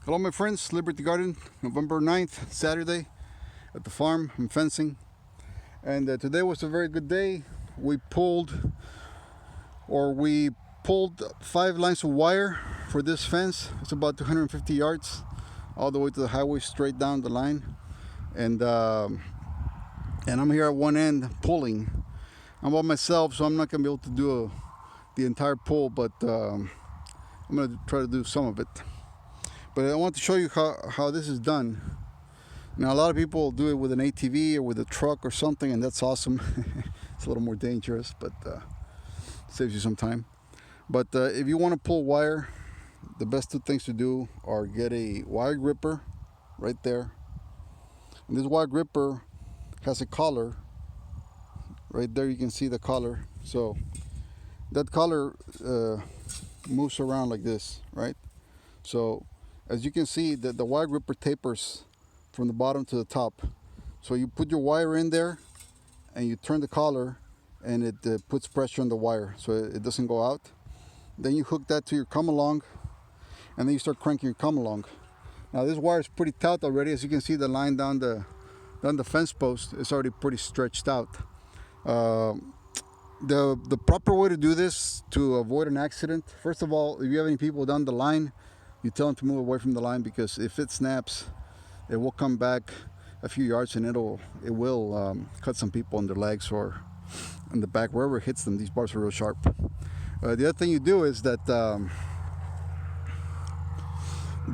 Hello my friends, Liberty Garden, November 9th, Saturday at the farm. I'm fencing, and today was a very good day. We pulled 5 lines of wire for this fence. It's about 250 yards all the way to the highway, straight down the line, and I'm here at one end pulling. I'm by myself, so I'm not gonna be able to do the entire pull, but I'm gonna try to do some of it. But I want to show you how this is done. Now, a lot of people do it with an ATV or with a truck or something, and that's awesome. It's a little more dangerous, but saves you some time. But if you want to pull wire, the best 2 things to do are get a wire gripper right there. And this wire gripper has a collar. Right there you can see the collar. So that collar moves around like this, right? So as you can see, the wire gripper tapers from the bottom to the top. So you put your wire in there and you turn the collar, and it puts pressure on the wire so it doesn't go out. Then you hook that to your come along, and then you start cranking your come along. Now this wire is pretty taut already. As you can see, the line down the fence post is already pretty stretched out. The proper way to do this to avoid an accident, first of all, if you have any people down the line, you tell them to move away from the line, because if it snaps, it will come back a few yards and it will cut some people in their legs or in the back, wherever it hits them. These barbs are real sharp. The other thing you do is that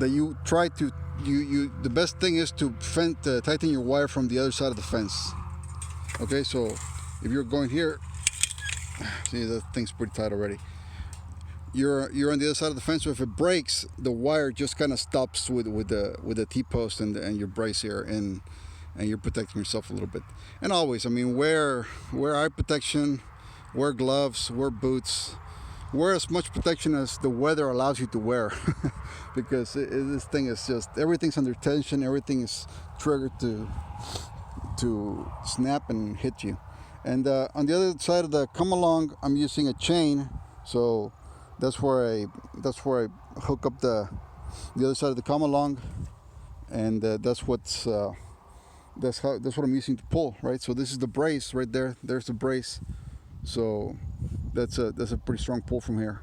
you try to the best thing is to tighten your wire from the other side of the fence. Okay, so if you're going here, see, the thing's pretty tight already. You're on the other side of the fence, so if it breaks, the wire just kind of stops with the T-post and your brace here, and you're protecting yourself a little bit. And always, I mean, wear eye protection, wear gloves, wear boots, wear as much protection as the weather allows you to wear, because this thing is just, everything's under tension, everything is triggered to snap and hit you. And on the other side of the come along, I'm using a chain, so that's where I hook up the other side of the come along, and that's what I'm using to pull, right? So this is the brace right there. There's the brace. So that's a pretty strong pull from here,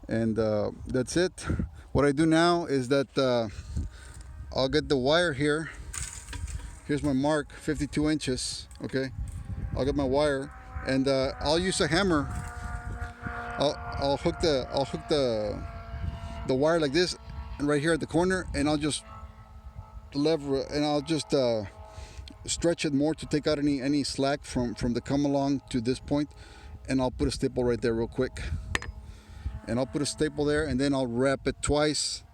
and that's it. What I do now is that I'll get the wire here. Here's my mark, 52 inches. Okay, I'll get my wire, and I'll use a hammer. I'll hook the wire like this, and right here at the corner, and I'll just stretch it more to take out any slack from the come along to this point, and I'll put a staple right there real quick, and I'll put a staple there, and then I'll wrap it twice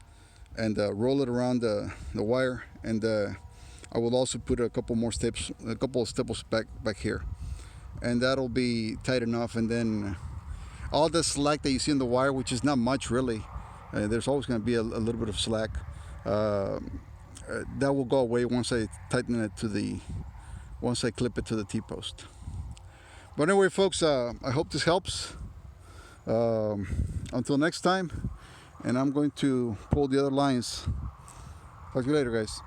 and roll it around the wire, and I will also put a couple of staples back here, and that'll be tight enough. And then all the slack that you see in the wire, which is not much really, there's always going to be a little bit of slack, that will go away once I tighten it once I clip it to the T-post. But anyway, folks, I hope this helps. Until next time, and I'm going to pull the other lines. Talk to you later, guys.